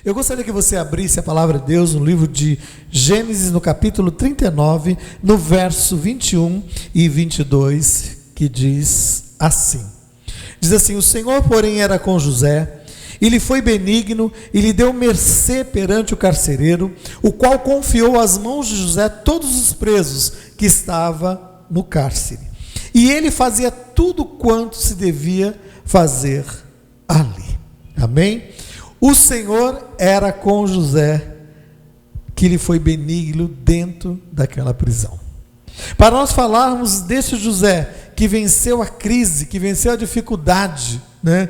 Eu gostaria que você abrisse a palavra de Deus no livro de Gênesis, no capítulo 39, no verso 21 e 22, que diz assim. Diz assim: o Senhor, porém, era com José, e lhe foi benigno, e lhe deu mercê perante o carcereiro, o qual confiou às mãos de José todos os presos que estava no cárcere. E ele fazia tudo quanto se devia fazer ali. Amém? O Senhor era com José, que lhe foi benigno dentro daquela prisão. Para nós falarmos desse José, que venceu a crise, que venceu a dificuldade, né?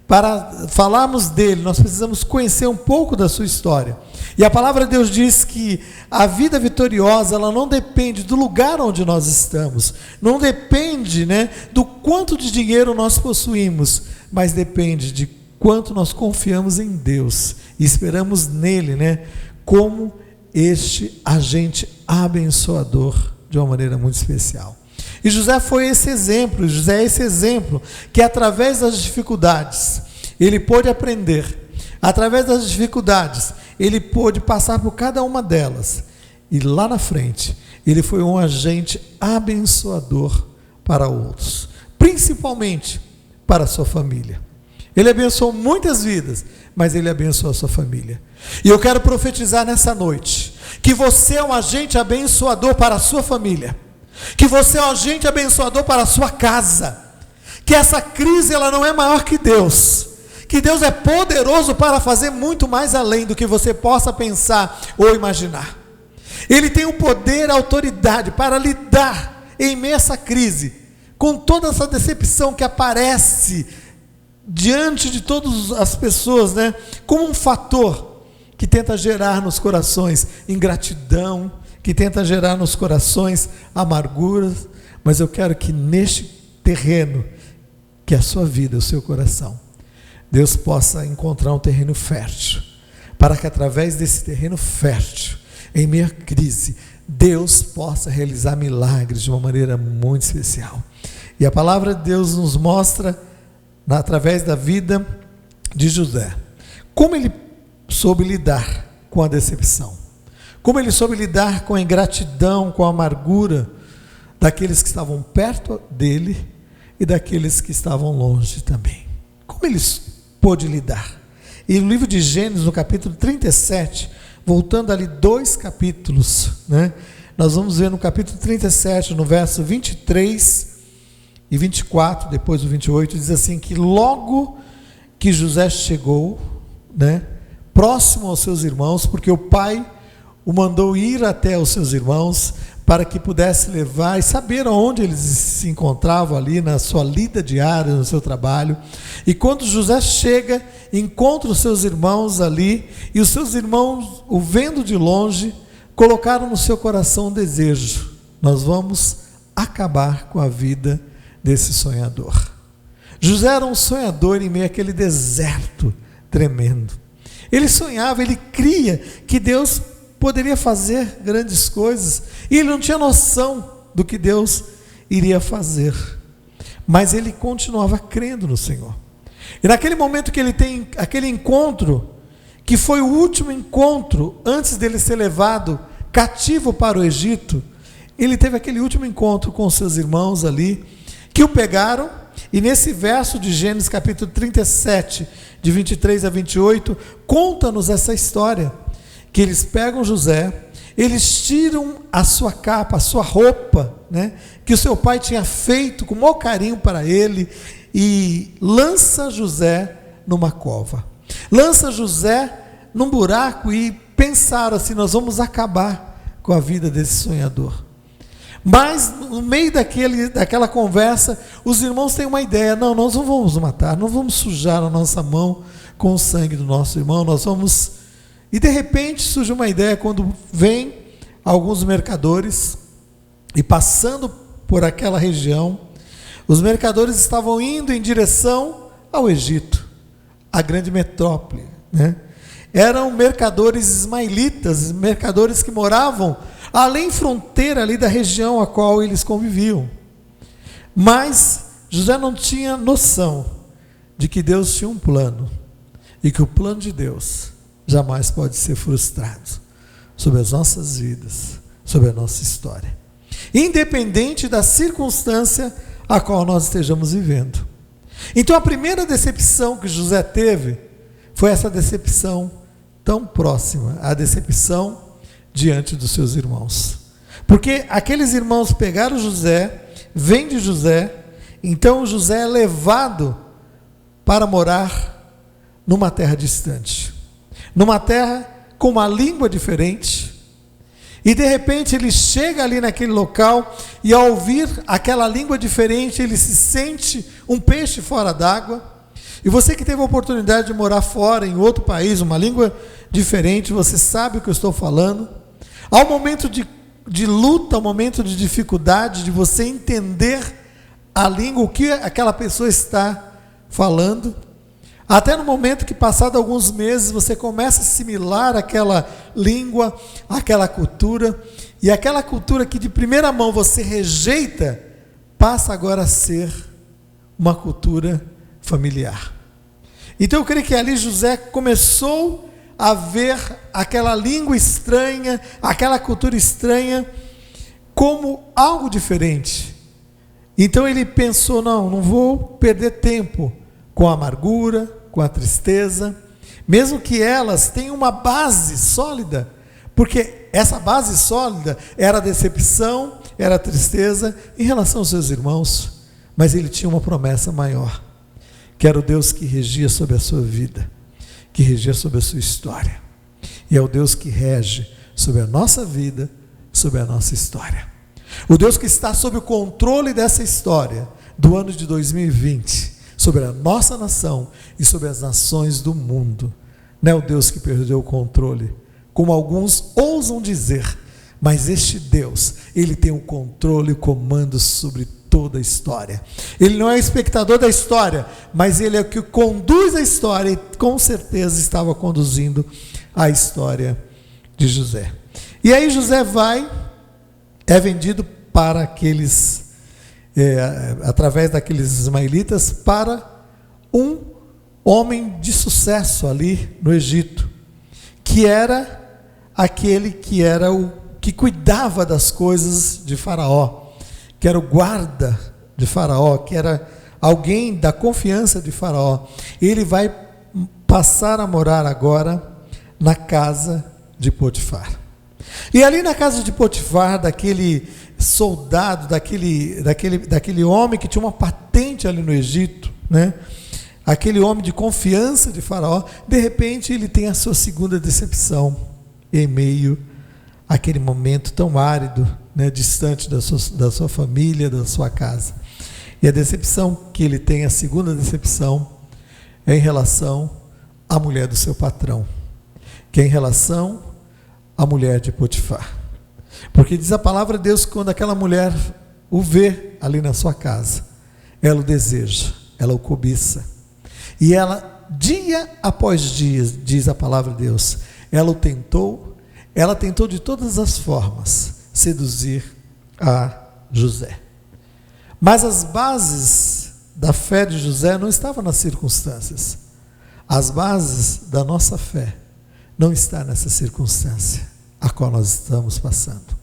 Para falarmos dele, nós precisamos conhecer um pouco da sua história. E a palavra de Deus diz que a vida vitoriosa, ela não depende do lugar onde nós estamos, não depende, né, do quanto de dinheiro nós possuímos, mas depende de quanto nós confiamos em Deus e esperamos nele, né, como este agente abençoador de uma maneira muito especial. E José foi esse exemplo, José é esse exemplo, que através das dificuldades, ele pôde aprender, através das dificuldades, ele pôde passar por cada uma delas, e lá na frente, ele foi um agente abençoador para outros, principalmente para a sua família. Ele abençoou muitas vidas, mas ele abençoou a sua família. E eu quero profetizar nessa noite, que você é um agente abençoador para a sua família, que você é um agente abençoador para a sua casa, que essa crise ela não é maior que Deus, que Deus é poderoso para fazer muito mais além do que você possa pensar ou imaginar. Ele tem o poder e a autoridade para lidar em meio a essa crise, com toda essa decepção que aparece diante de todas as pessoas, né, como um fator que tenta gerar nos corações ingratidão, que tenta gerar nos corações amarguras, mas eu quero que neste terreno, que é a sua vida, o seu coração, Deus possa encontrar um terreno fértil, para que através desse terreno fértil, em meio à crise, Deus possa realizar milagres de uma maneira muito especial. E a palavra de Deus nos mostra, através da vida de José, como ele soube lidar com a decepção, como ele soube lidar com a ingratidão, com a amargura daqueles que estavam perto dele e daqueles que estavam longe também. Como ele pôde lidar? E no livro de Gênesis, no capítulo 37, voltando ali 2 capítulos, né, nós vamos ver no capítulo 37, no verso 23 e 24, depois do 28, diz assim, que logo que José chegou, né, próximo aos seus irmãos, porque o pai o mandou ir até os seus irmãos, para que pudesse levar e saber onde eles se encontravam ali, na sua lida diária, no seu trabalho. E quando José chega, encontra os seus irmãos ali, e os seus irmãos, o vendo de longe, colocaram no seu coração um desejo: nós vamos acabar com a vida desse sonhador. José era um sonhador em meio àquele deserto tremendo. Ele sonhava, ele cria que Deus poderia fazer grandes coisas, e ele não tinha noção do que Deus iria fazer, mas ele continuava crendo no Senhor. E naquele momento que ele tem aquele encontro, que foi o último encontro antes dele ser levado cativo para o Egito, ele teve aquele último encontro com seus irmãos ali, que o pegaram, e nesse verso de Gênesis capítulo 37, de 23 a 28, conta-nos essa história, que eles pegam José, eles tiram a sua capa, a sua roupa, né, que o seu pai tinha feito com o maior carinho para ele, e lança José numa cova, lança José num buraco, e pensaram assim: nós vamos acabar com a vida desse sonhador. Mas no meio daquela conversa, os irmãos têm uma ideia: não, nós não vamos matar, não vamos sujar a nossa mão com o sangue do nosso irmão, nós vamos... E de repente surge uma ideia, quando vem alguns mercadores, e passando por aquela região, os mercadores estavam indo em direção ao Egito, a grande metrópole, né? Eram mercadores ismaelitas, mercadores que moravam além fronteira ali da região a qual eles conviviam. Mas José não tinha noção de que Deus tinha um plano, e que o plano de Deus jamais pode ser frustrado sobre as nossas vidas, sobre a nossa história, independente da circunstância a qual nós estejamos vivendo. Então a primeira decepção que José teve foi essa decepção tão próxima, a decepção diante dos seus irmãos. Porque aqueles irmãos pegaram José, vendem José, então José é levado para morar numa terra distante, numa terra com uma língua diferente, e de repente ele chega ali naquele local, e ao ouvir aquela língua diferente, ele se sente um peixe fora d'água. E você que teve a oportunidade de morar fora, em outro país, uma língua diferente, você sabe o que eu estou falando. Há um momento de luta, um momento de dificuldade, de você entender a língua, o que aquela pessoa está falando. Até no momento que, passado alguns meses, você começa a assimilar aquela língua, aquela cultura, e aquela cultura que de primeira mão você rejeita, passa agora a ser uma cultura familiar. Então eu creio que ali José começou a ver aquela língua estranha, aquela cultura estranha, como algo diferente. Então ele pensou, não vou perder tempo com a amargura, com a tristeza, mesmo que elas tenham uma base sólida, porque essa base sólida era a decepção, era a tristeza em relação aos seus irmãos, mas ele tinha uma promessa maior, que era o Deus que regia sobre a sua vida, que regia sobre a sua história, e é o Deus que rege sobre a nossa vida, sobre a nossa história. O Deus que está sob o controle dessa história, do ano de 2020, sobre a nossa nação e sobre as nações do mundo. Não é o Deus que perdeu o controle, como alguns ousam dizer, mas este Deus, Ele tem o controle e o comando sobre toda a história. Ele não é espectador da história, mas Ele é o que conduz a história, e com certeza estava conduzindo a história de José. E aí José é vendido para aqueles, através daqueles ismaelitas, para um homem de sucesso ali no Egito, que era aquele que era o que cuidava das coisas de Faraó, que era o guarda de Faraó, que era alguém da confiança de Faraó. Ele vai passar a morar agora na casa de Potifar. E ali na casa de Potifar, daquele soldado, daquele homem que tinha uma patente ali no Egito, né? Aquele homem de confiança de Faraó, de repente ele tem a sua segunda decepção, em meio àquele momento tão árido, né? Distante da sua família, da sua casa. E a decepção que ele tem, a segunda decepção, é em relação à mulher do seu patrão, que é em relação à mulher de Potifar. Porque diz a palavra de Deus que quando aquela mulher o vê ali na sua casa, ela o deseja, ela o cobiça. E ela, dia após dia, diz a palavra de Deus, ela tentou de todas as formas seduzir a José. Mas as bases da fé de José não estavam nas circunstâncias. As bases da nossa fé não estão nessa circunstância a qual nós estamos passando.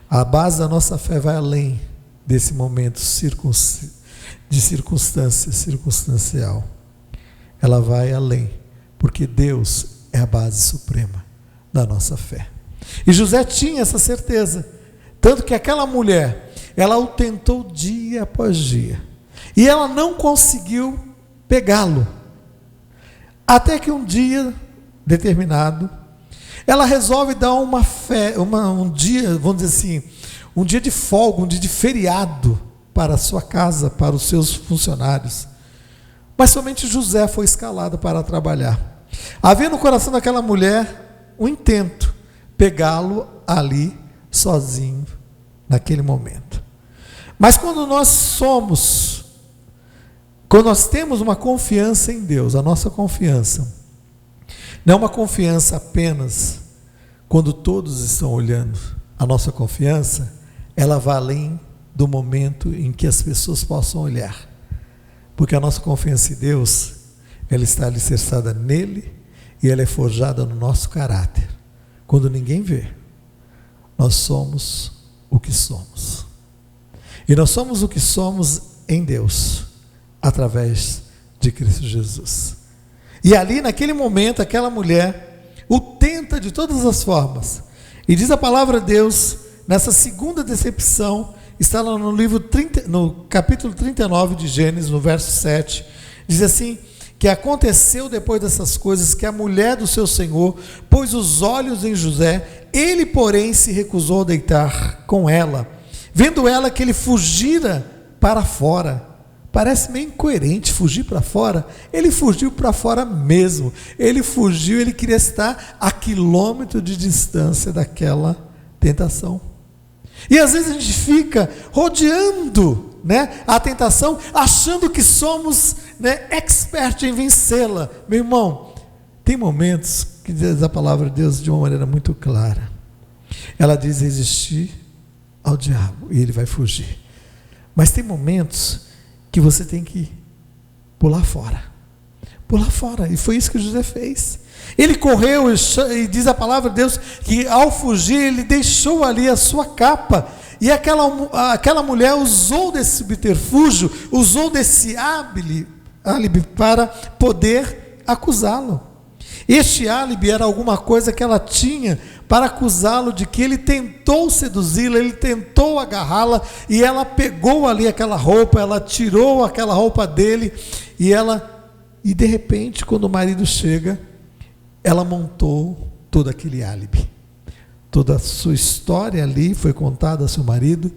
A base da nossa fé vai além desse momento de circunstância circunstancial. Ela vai além, porque Deus é a base suprema da nossa fé. E José tinha essa certeza, tanto que aquela mulher, ela o tentou dia após dia, e ela não conseguiu pegá-lo, até que um dia determinado, ela resolve dar um dia, vamos dizer assim, um dia de folga, um dia de feriado para a sua casa, para os seus funcionários. Mas somente José foi escalado para trabalhar. Havia no coração daquela mulher um intento, pegá-lo ali sozinho, naquele momento. Mas quando nós temos uma confiança em Deus, a nossa confiança não é uma confiança apenas quando todos estão olhando. A nossa confiança, ela vai além do momento em que as pessoas possam olhar. Porque a nossa confiança em Deus, ela está alicerçada nele e ela é forjada no nosso caráter. Quando ninguém vê, nós somos o que somos. E nós somos o que somos em Deus, através de Cristo Jesus. E ali, naquele momento, aquela mulher o tenta de todas as formas. E diz a palavra de Deus, nessa segunda decepção, está lá no capítulo 39 de Gênesis, no verso 7, diz assim, que aconteceu depois dessas coisas, que a mulher do seu senhor pôs os olhos em José, ele, porém, se recusou a deitar com ela, vendo ela que ele fugira para fora. Parece meio incoerente fugir para fora. Ele fugiu para fora mesmo. Ele fugiu, ele queria estar a quilômetro de distância daquela tentação. E às vezes a gente fica rodeando, né, a tentação, achando que somos, né, expert em vencê-la. Meu irmão, tem momentos que diz a palavra de Deus de uma maneira muito clara. Ela diz resistir ao diabo e ele vai fugir. Mas tem momentos que você tem que pular fora. Pular fora. E foi isso que José fez. Ele correu e diz a palavra de Deus que ao fugir ele deixou ali a sua capa. E aquela mulher usou desse subterfúgio, usou desse álibi para poder acusá-lo. Este álibi era alguma coisa que ela tinha para acusá-lo de que ele tentou seduzi-la, ele tentou agarrá-la, e ela pegou ali aquela roupa, ela tirou aquela roupa dele, e de repente, quando o marido chega, ela montou todo aquele álibi. Toda a sua história ali foi contada ao seu marido,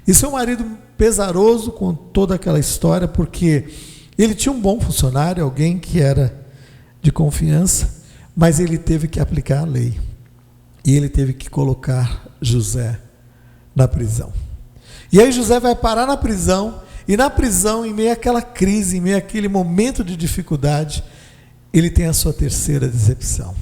e seu marido pesaroso com toda aquela história, porque ele tinha um bom funcionário, alguém que era de confiança, mas ele teve que aplicar a lei, e ele teve que colocar José na prisão. E aí José vai parar na prisão, e na prisão, em meio àquela crise, em meio àquele momento de dificuldade, ele tem a sua terceira decepção.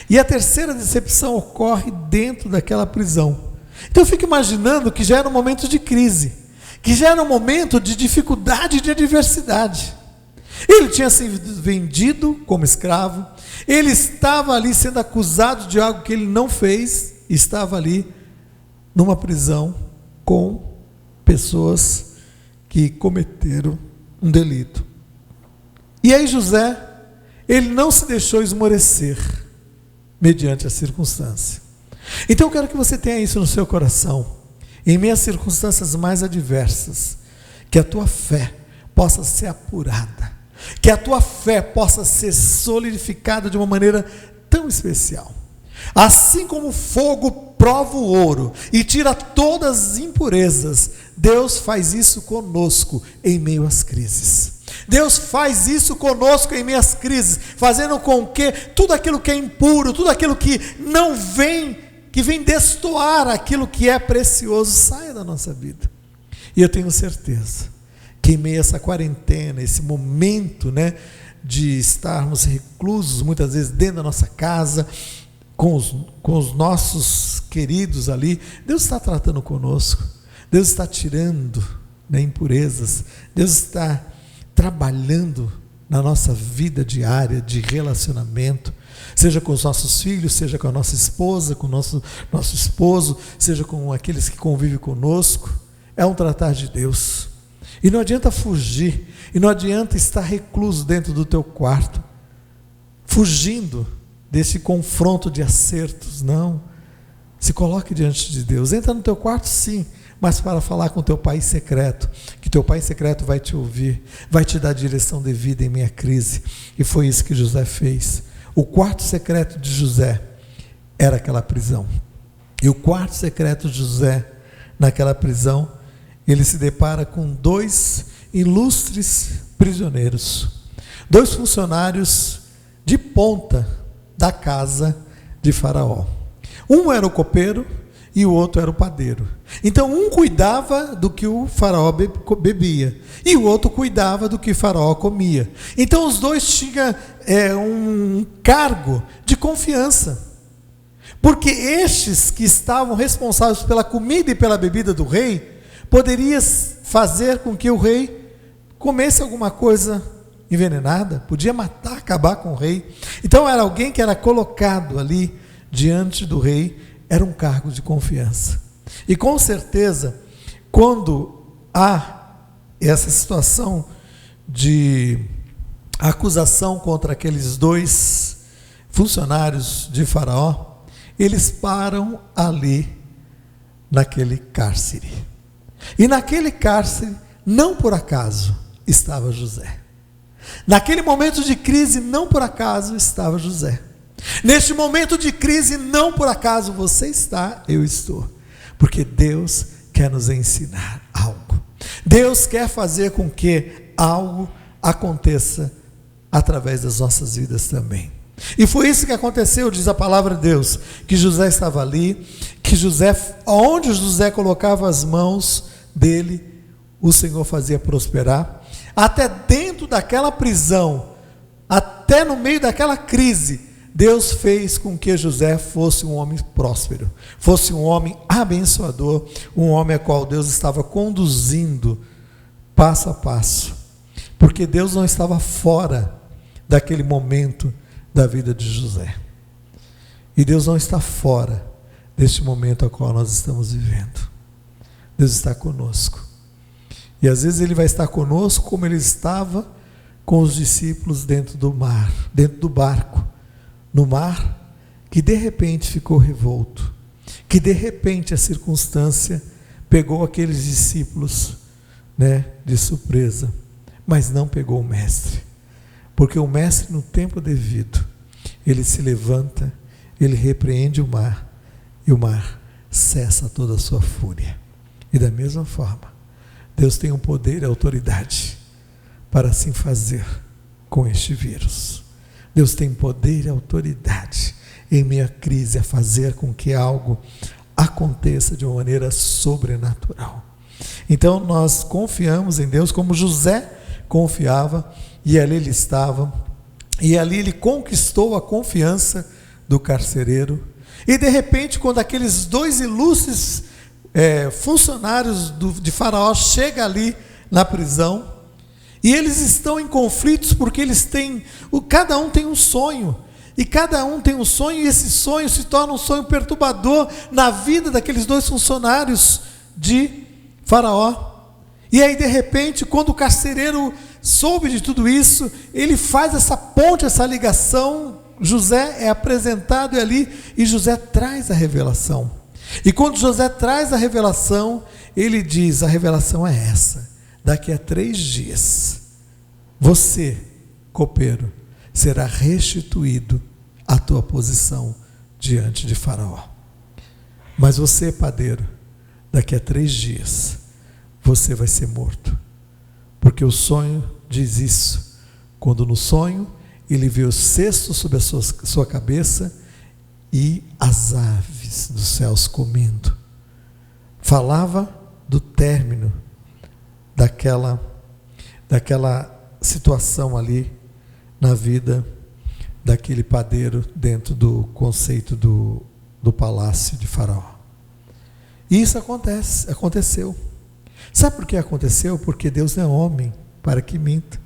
E a terceira decepção ocorre dentro daquela prisão. Então eu fico imaginando que já era um momento de crise, que já era um momento de dificuldade e de adversidade. Ele tinha sido vendido como escravo, ele estava ali sendo acusado de algo que ele não fez, estava ali numa prisão com pessoas que cometeram um delito. E aí José, ele não se deixou esmorecer mediante a circunstância. Então eu quero que você tenha isso no seu coração, em meio às circunstâncias mais adversas, que a tua fé possa ser apurada, que a tua fé possa ser solidificada de uma maneira tão especial. Assim como o fogo prova o ouro e tira todas as impurezas, Deus faz isso conosco em meio às crises. Deus faz isso conosco em meio às crises, fazendo com que tudo aquilo que é impuro, tudo aquilo que não vem, que vem destoar aquilo que é precioso, saia da nossa vida. E eu tenho certeza que em meio a essa quarentena, esse momento, né, de estarmos reclusos, muitas vezes dentro da nossa casa, com os nossos queridos ali, Deus está tratando conosco, Deus está tirando, né, impurezas, Deus está trabalhando na nossa vida diária de relacionamento, seja com os nossos filhos, seja com a nossa esposa, com o nosso esposo, seja com aqueles que convivem conosco. É um tratar de Deus. E não adianta fugir, e não adianta estar recluso dentro do teu quarto, fugindo desse confronto de acertos. Não, se coloque diante de Deus, entra no teu quarto sim, mas para falar com teu Pai secreto, que teu Pai secreto vai te ouvir, vai te dar a direção devida em meia crise. E foi isso que José fez. O quarto secreto de José era aquela prisão, e o quarto secreto de José naquela prisão, ele se depara com dois ilustres prisioneiros, dois funcionários de ponta da casa de Faraó. Um era o copeiro e o outro era o padeiro. Então um cuidava do que o Faraó bebia e o outro cuidava do que o Faraó comia. Então os dois tinham um cargo de confiança, porque estes que estavam responsáveis pela comida e pela bebida do rei, poderia fazer com que o rei comesse alguma coisa envenenada, podia matar, acabar com o rei. Então era alguém que era colocado ali diante do rei, era um cargo de confiança. E com certeza, quando há essa situação de acusação contra aqueles dois funcionários de Faraó, eles param ali naquele cárcere. E naquele cárcere, não por acaso, estava José. Naquele momento de crise, não por acaso estava José. Neste momento de crise, não por acaso você está, eu estou. Porque Deus quer nos ensinar algo. Deus quer fazer com que algo aconteça através das nossas vidas também. E foi isso que aconteceu, diz a palavra de Deus, que José estava ali, que José, onde José colocava as mãos dele, o Senhor fazia prosperar. Até dentro daquela prisão, até no meio daquela crise, Deus fez com que José fosse um homem próspero, fosse um homem abençoador, um homem a qual Deus estava conduzindo passo a passo, porque Deus não estava fora daquele momento da vida de José, e Deus não está fora deste momento a qual nós estamos vivendo. Deus está conosco, e às vezes Ele vai estar conosco como Ele estava com os discípulos dentro do mar, dentro do barco, no mar, que de repente ficou revolto, que de repente a circunstância pegou aqueles discípulos, de surpresa, mas não pegou o mestre, porque o mestre, no tempo devido, ele se levanta, ele repreende o mar, e o mar cessa toda a sua fúria. E da mesma forma, Deus tem o poder e a autoridade para assim fazer com este vírus. Deus tem poder e autoridade em meio à crise a fazer com que algo aconteça de uma maneira sobrenatural. Então nós confiamos em Deus como José confiava, e ali ele estava, e ali ele conquistou a confiança do carcereiro. E de repente, quando aqueles dois ilustres funcionários de Faraó chegam ali na prisão, e eles estão em conflitos porque cada um tem um sonho, e cada um tem um sonho, e esse sonho se torna um sonho perturbador na vida daqueles dois funcionários de Faraó. E aí de repente, quando o carcereiro soube de tudo isso, ele faz essa ponte, essa ligação. José é apresentado ali, e José traz a revelação. E quando José traz a revelação, ele diz: a revelação é essa: daqui a 3 dias, você, copeiro, será restituído à tua posição diante de Faraó. Mas você, padeiro, daqui a 3 dias, você vai ser morto. Porque o sonho diz isso. Quando no sonho, ele vê o cesto sobre a sua cabeça e as aves dos céus comendo. Falava do término daquela situação ali na vida daquele padeiro dentro do conceito do palácio de Faraó. E isso aconteceu. Sabe por que aconteceu? Porque Deus não é homem para que minta.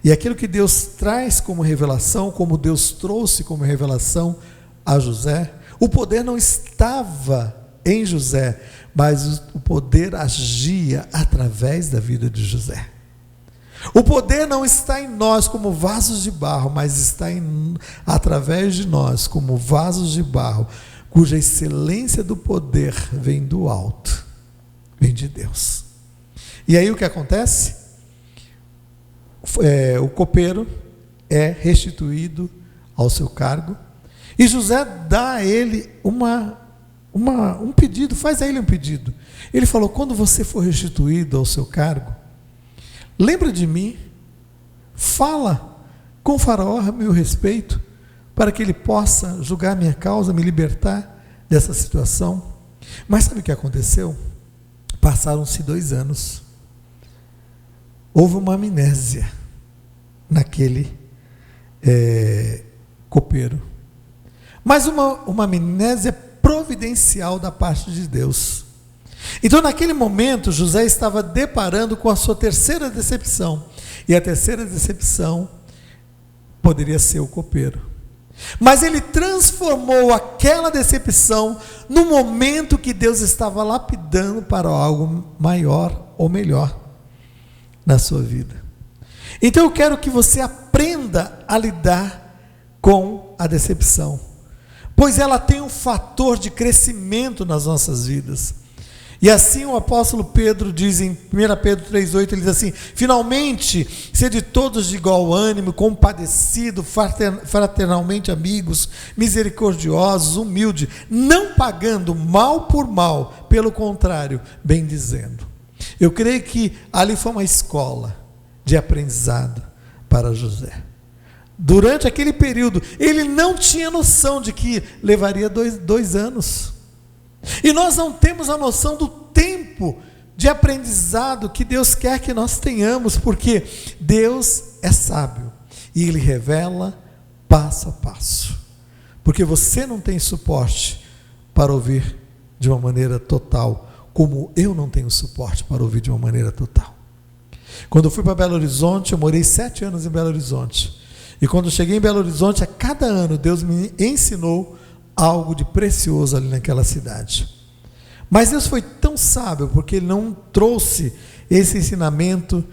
E aquilo que Deus traz como revelação, como Deus trouxe como revelação a José, o poder não estava em José, mas o poder agia através da vida de José. O poder não está em nós como vasos de barro, mas está através de nós como vasos de barro, cuja excelência do poder vem do alto, vem de Deus. E aí o que acontece? O copeiro é restituído ao seu cargo, e José dá a ele um pedido, faz a ele um pedido. Ele falou: quando você for restituído ao seu cargo, lembra de mim, fala com Faraó a meu respeito, para que ele possa julgar minha causa, me libertar dessa situação. Mas sabe o que aconteceu? Passaram-se 2 anos. Houve uma amnésia naquele copeiro, mas uma amnésia providencial da parte de Deus. Então naquele momento José estava deparando com a sua terceira decepção. E a terceira decepção poderia ser o copeiro. Mas ele transformou aquela decepção no momento que Deus estava lapidando para algo maior ou melhor na sua vida. Então eu quero que você aprenda a lidar com a decepção, pois ela tem um fator de crescimento nas nossas vidas. E assim o apóstolo Pedro diz em 1 Pedro 3,8, ele diz assim: finalmente, sede todos de igual ânimo, compadecidos, fraternalmente amigos, misericordiosos, humildes, não pagando mal por mal, pelo contrário, bem dizendo. Eu creio que ali foi uma escola de aprendizado para José. Durante aquele período, ele não tinha noção de que levaria dois anos. E nós não temos a noção do tempo de aprendizado que Deus quer que nós tenhamos, porque Deus é sábio e Ele revela passo a passo. Porque você não tem suporte para ouvir de uma maneira total, como eu não tenho suporte para ouvir de uma maneira total. Quando eu fui para Belo Horizonte, eu morei 7 anos em Belo Horizonte. E quando eu cheguei em Belo Horizonte, a cada ano Deus me ensinou algo de precioso ali naquela cidade. Mas Deus foi tão sábio, porque Ele não trouxe esse ensinamento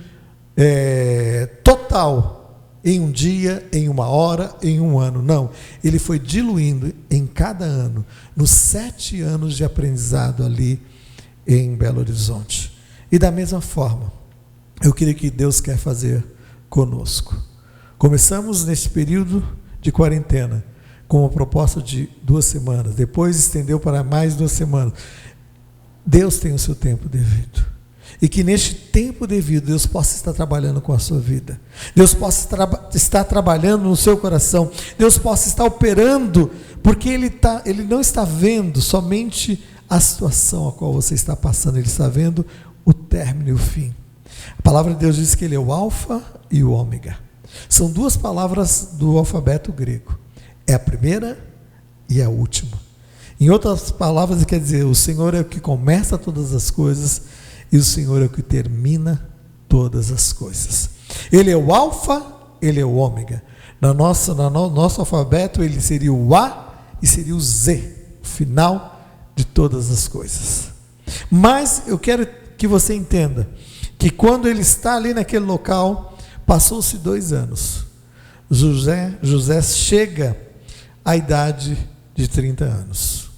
total em um dia, em uma hora, em um ano. Não, Ele foi diluindo em cada ano, nos 7 anos de aprendizado ali em Belo Horizonte. E da mesma forma, eu creio que Deus quer fazer conosco. Começamos nesse período de quarentena, com uma proposta de 2 semanas, depois estendeu para mais 2 semanas. Deus tem o seu tempo devido, e que neste tempo devido, Deus possa estar trabalhando com a sua vida, Deus possa estar trabalhando no seu coração, Deus possa estar operando, porque Ele não está vendo somente a situação a qual você está passando, Ele está vendo o término e o fim. A palavra de Deus diz que Ele é o alfa e o ômega, são 2 palavras do alfabeto grego, é a primeira e a última. Em outras palavras, quer dizer, o Senhor é o que começa todas as coisas e o Senhor é o que termina todas as coisas. Ele é o alfa, Ele é o ômega. No nosso alfabeto, Ele seria o A e seria o Z, o final de todas as coisas. Mas eu quero que você entenda que quando Ele está ali naquele local, passou-se 2 anos. José chega à idade de 30 anos.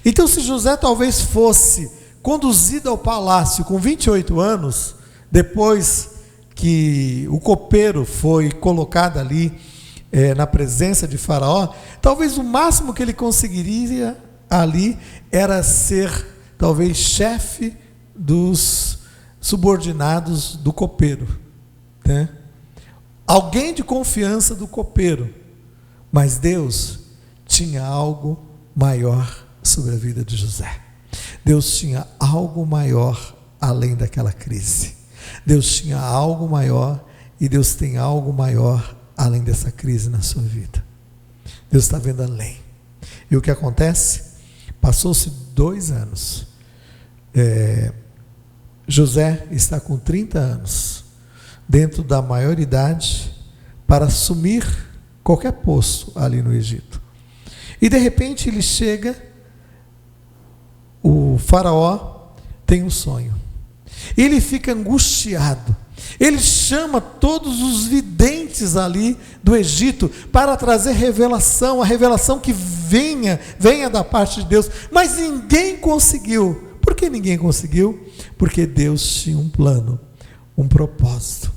Então, se José talvez fosse conduzido ao palácio com 28 anos, depois que o copeiro foi colocado ali na presença de Faraó, talvez o máximo que ele conseguiria ali era ser talvez chefe dos subordinados do copeiro, né? Alguém de confiança do copeiro. Mas Deus tinha algo maior sobre a vida de José. Deus tinha algo maior além daquela crise. Deus tinha algo maior, e Deus tem algo maior além dessa crise na sua vida. Deus está vendo além. E o que acontece? Passou-se 2 anos. José está com 30 anos, dentro da maioridade, para assumir qualquer posto ali no Egito. E de repente ele chega, o faraó tem um sonho. Ele fica angustiado. Ele chama todos os videntes ali do Egito para trazer revelação, a revelação que venha da parte de Deus. Mas ninguém conseguiu. Por que ninguém conseguiu? Porque Deus tinha um plano, um propósito.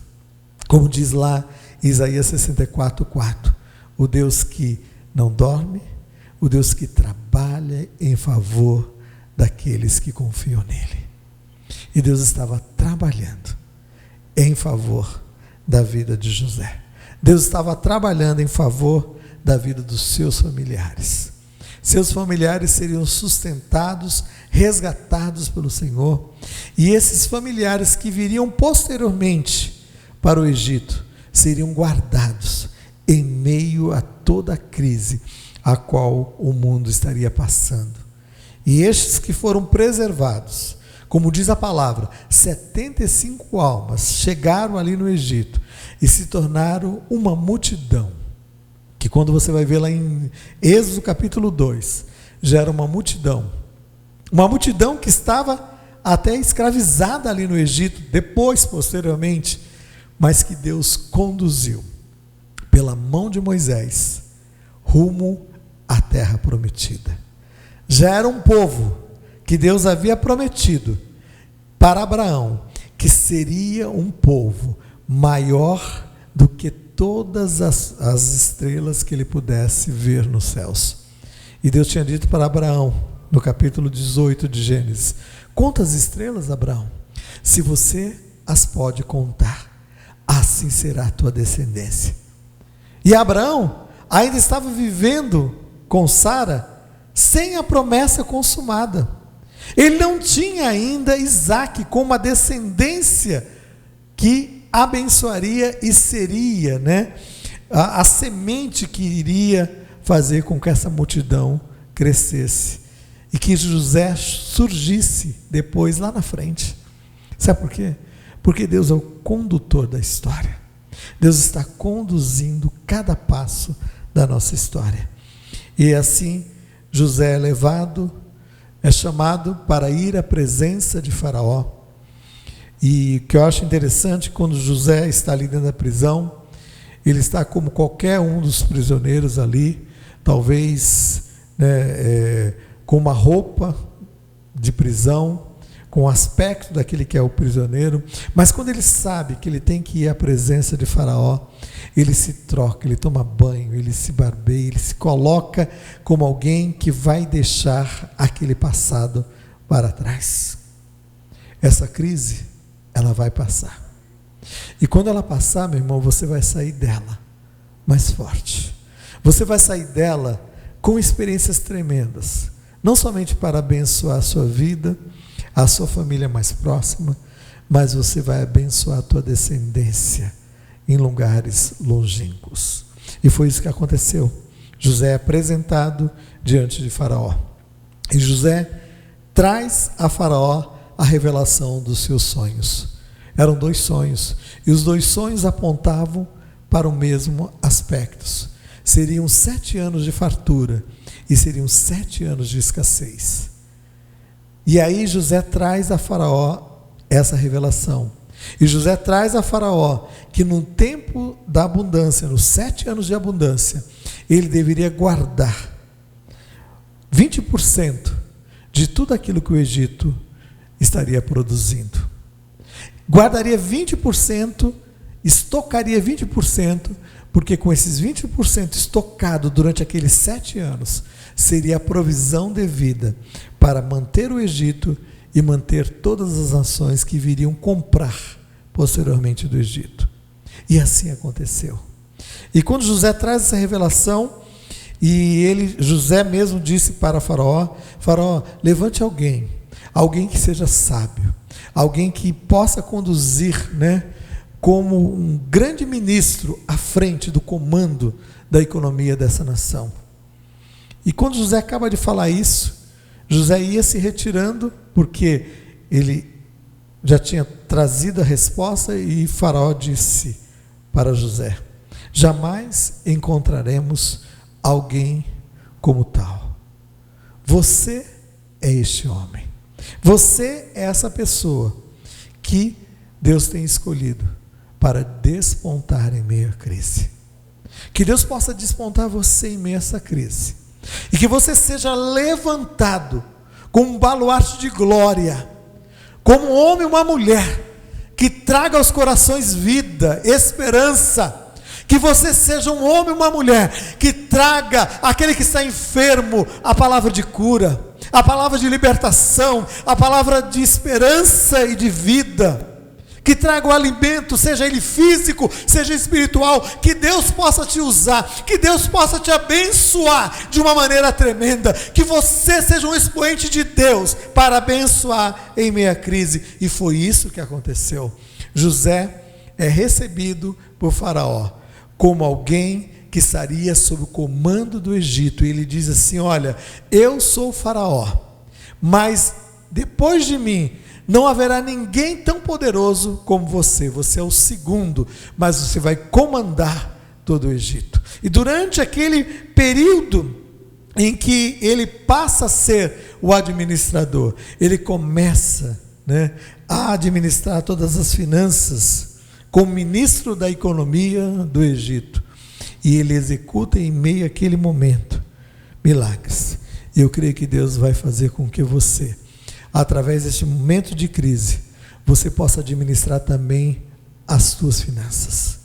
Como diz lá Isaías 64:4, o Deus que não dorme, o Deus que trabalha em favor daqueles que confiam nele. E Deus estava trabalhando em favor da vida de José. Deus estava trabalhando em favor da vida dos seus familiares. Seus familiares seriam sustentados, resgatados pelo Senhor, e esses familiares que viriam posteriormente para o Egito seriam guardados em meio a toda a crise a qual o mundo estaria passando. E estes que foram preservados como diz a palavra, 75 almas chegaram ali no Egito e se tornaram uma multidão, que quando você vai ver lá em Êxodo capítulo 2, já era uma multidão que estava até escravizada ali no Egito, depois, posteriormente, mas que Deus conduziu pela mão de Moisés rumo à terra prometida. Já era um povo que Deus havia prometido para Abraão que seria um povo maior do que todas as estrelas que ele pudesse ver nos céus. E Deus tinha dito para Abraão, no capítulo 18 de Gênesis: quantas estrelas, Abraão? Se você as pode contar, assim será a tua descendência. E Abraão ainda estava vivendo com Sara sem a promessa consumada. Ele não tinha ainda Isaque como uma descendência que abençoaria e seria, a semente que iria fazer com que essa multidão crescesse e que José surgisse depois lá na frente. Sabe por quê? Porque Deus é o condutor da história. Deus está conduzindo cada passo da nossa história. E assim José é levado, é chamado para ir à presença de Faraó. E o que eu acho interessante, quando José está ali dentro da prisão, ele está como qualquer um dos prisioneiros ali, talvez com uma roupa de prisão, com o aspecto daquele que é o prisioneiro, mas quando ele sabe que ele tem que ir à presença de Faraó, ele se troca, ele toma banho, ele se barbeia, ele se coloca como alguém que vai deixar aquele passado para trás. Essa crise, ela vai passar. E quando ela passar, meu irmão, você vai sair dela mais forte. Você vai sair dela com experiências tremendas, não somente para abençoar a sua vida, a sua família mais próxima, mas você vai abençoar a tua descendência em lugares longínquos. E foi isso que aconteceu. José é apresentado diante de Faraó. E José traz a Faraó a revelação dos seus sonhos. Eram 2 sonhos, e os 2 sonhos apontavam para o mesmo aspecto. Seriam 7 anos de fartura e seriam 7 anos de escassez. E aí José traz a Faraó essa revelação. E José traz a Faraó que no tempo da abundância, nos 7 anos de abundância, ele deveria guardar 20% de tudo aquilo que o Egito estaria produzindo. Guardaria 20%, estocaria 20%, porque com esses 20% estocado durante aqueles 7 anos, seria a provisão devida para manter o Egito e manter todas as nações que viriam comprar posteriormente do Egito. E assim aconteceu. E quando José traz essa revelação, José mesmo disse para Faraó: Faraó, levante alguém que seja sábio, alguém que possa conduzir, como um grande ministro à frente do comando da economia dessa nação. E quando José acaba de falar isso, José ia se retirando, porque ele já tinha trazido a resposta, e Faraó disse para José: jamais encontraremos alguém como tal. Você é este homem. Você é essa pessoa que Deus tem escolhido para despontar em meio à crise. Que Deus possa despontar você em meio a essa crise, e que você seja levantado como um baluarte de glória, como um homem e uma mulher que traga aos corações vida, esperança. Que você seja um homem e uma mulher que traga aquele que está enfermo a palavra de cura, a palavra de libertação, a palavra de esperança e de vida. Que traga o alimento, seja ele físico, seja espiritual. Que Deus possa te usar, que Deus possa te abençoar de uma maneira tremenda. Que você seja um expoente de Deus para abençoar em meio à crise. E foi isso que aconteceu. José é recebido por Faraó como alguém que estaria sob o comando do Egito. E ele diz assim: olha, eu sou o Faraó, mas depois de mim Não haverá ninguém tão poderoso como você. Você é o segundo, mas você vai comandar todo o Egito. E durante aquele período em que ele passa a ser o administrador, ele começa, a administrar todas as finanças como ministro da economia do Egito. E ele executa em meio àquele momento milagres. E eu creio que Deus vai fazer com que você, através deste momento de crise, você possa administrar também as suas finanças.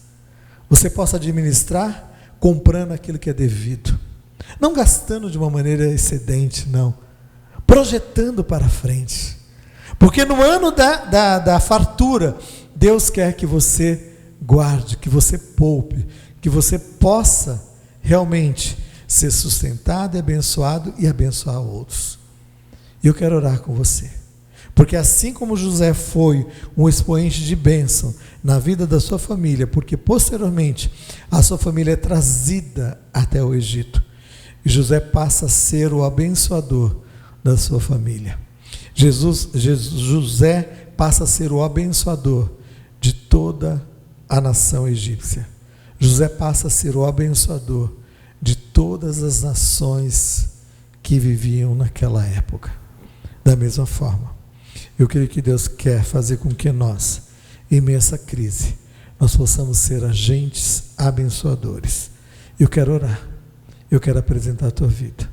Você possa administrar comprando aquilo que é devido. Não gastando de uma maneira excedente, não. Projetando para frente. Porque no ano da fartura, Deus quer que você guarde, que você poupe, que você possa realmente ser sustentado e abençoar outros. E eu quero orar com você. Porque assim como José foi um expoente de bênção na vida da sua família, porque posteriormente a sua família é trazida até o Egito, e José passa a ser o abençoador da sua família. José passa a ser o abençoador de toda a nação egípcia. José passa a ser o abençoador de todas as nações que viviam naquela época. Da mesma forma, eu creio que Deus quer fazer com que nós, em meio a essa crise, nós possamos ser agentes abençoadores. Eu quero orar. Eu quero apresentar a tua vida.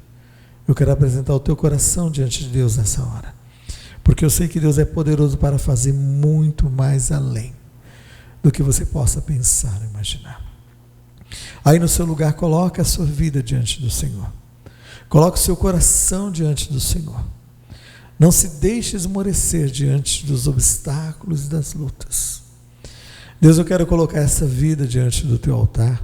Eu quero apresentar o teu coração diante de Deus nessa hora. Porque eu sei que Deus é poderoso para fazer muito mais além do que você possa pensar ou imaginar. Aí no seu lugar, coloque a sua vida diante do Senhor. Coloque o seu coração diante do Senhor. Não se deixe esmorecer diante dos obstáculos e das lutas. Deus, eu quero colocar essa vida diante do teu altar.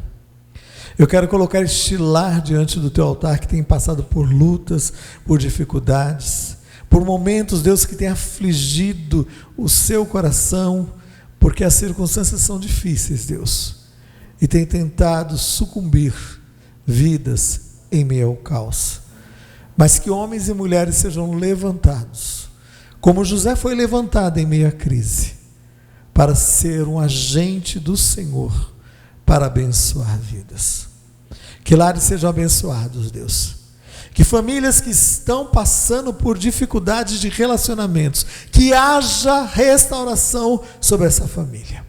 Eu quero colocar este lar diante do teu altar que tem passado por lutas, por dificuldades, por momentos, Deus, que tem afligido o seu coração, porque as circunstâncias são difíceis, Deus, e tem tentado sucumbir vidas em meio ao caos. Mas que homens e mulheres sejam levantados, como José foi levantado em meio à crise, para ser um agente do Senhor, para abençoar vidas. Que lares sejam abençoados, Deus. Que famílias que estão passando por dificuldades de relacionamentos, que haja restauração sobre essa família.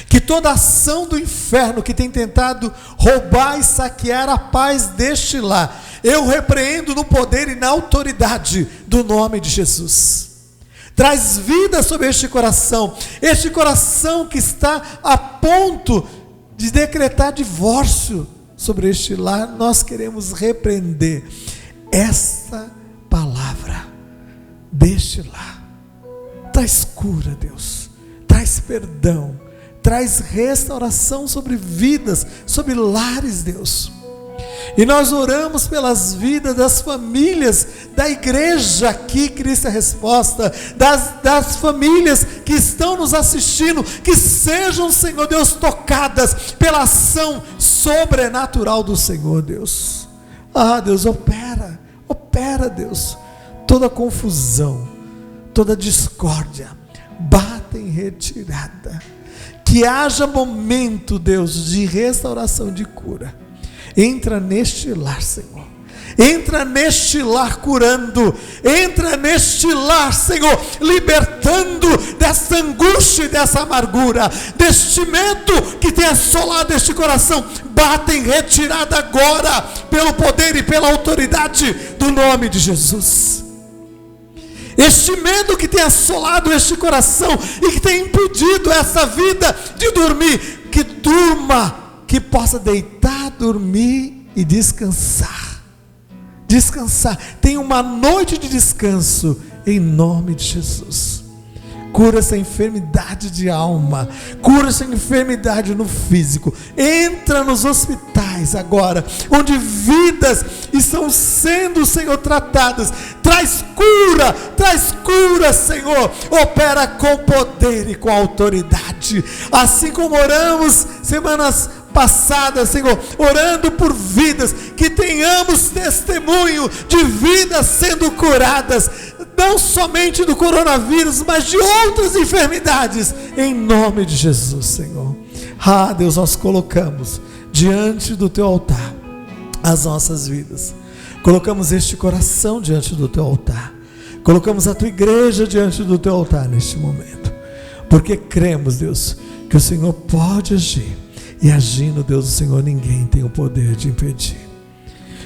Que toda ação do inferno que tem tentado roubar e saquear a paz deste lar, eu repreendo no poder e na autoridade do nome de Jesus. Traz vida sobre este coração que está a ponto de decretar divórcio sobre este lar. Nós queremos repreender esta palavra deste lar. Traz cura, Deus, traz perdão, traz restauração sobre vidas, sobre lares, Deus. E nós oramos pelas vidas das famílias da igreja aqui, Cristo é Resposta, das famílias que estão nos assistindo, que sejam, Senhor Deus, tocadas pela ação sobrenatural do Senhor, Deus. Deus, opera, Deus, toda confusão, toda discórdia, bata em retirada, que haja momento, Deus, de restauração, de cura. Entra neste lar, Senhor. Entra neste lar curando. Entra neste lar, Senhor, libertando dessa angústia e dessa amargura, deste medo que tem assolado este coração. Bata em retirada agora, pelo poder e pela autoridade do nome de Jesus. Este medo que tem assolado este coração e que tem impedido essa vida de dormir, que durma, que possa deitar, dormir e descansar. Tenha uma noite de descanso em nome de Jesus. Cura essa enfermidade de alma, cura essa enfermidade no físico. Entra nos hospitais agora, onde vidas estão sendo, Senhor, tratadas. Traz cura, Senhor. Opera com poder e com autoridade. Assim como oramos semanas passadas, Senhor, orando por vidas, que tenhamos testemunho de vidas sendo curadas. não somente do coronavírus, mas de outras enfermidades, em nome de Jesus, Senhor. Deus, nós colocamos diante do teu altar as nossas vidas, colocamos este coração diante do teu altar, colocamos a tua igreja diante do teu altar neste momento, porque cremos, Deus, que o Senhor pode agir, e agindo, Deus, o Senhor, ninguém tem o poder de impedir.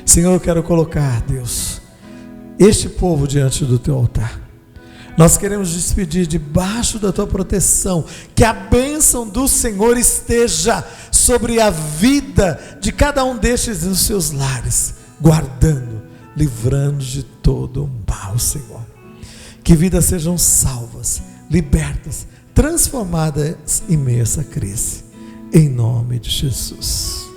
Senhor, eu quero colocar, Deus, este povo diante do teu altar. Nós queremos despedir debaixo da tua proteção, que a bênção do Senhor esteja sobre a vida de cada um destes nos seus lares, guardando, livrando de todo o mal, Senhor. Que vidas sejam salvas, libertas, transformadas em meio a essa crise, em nome de Jesus.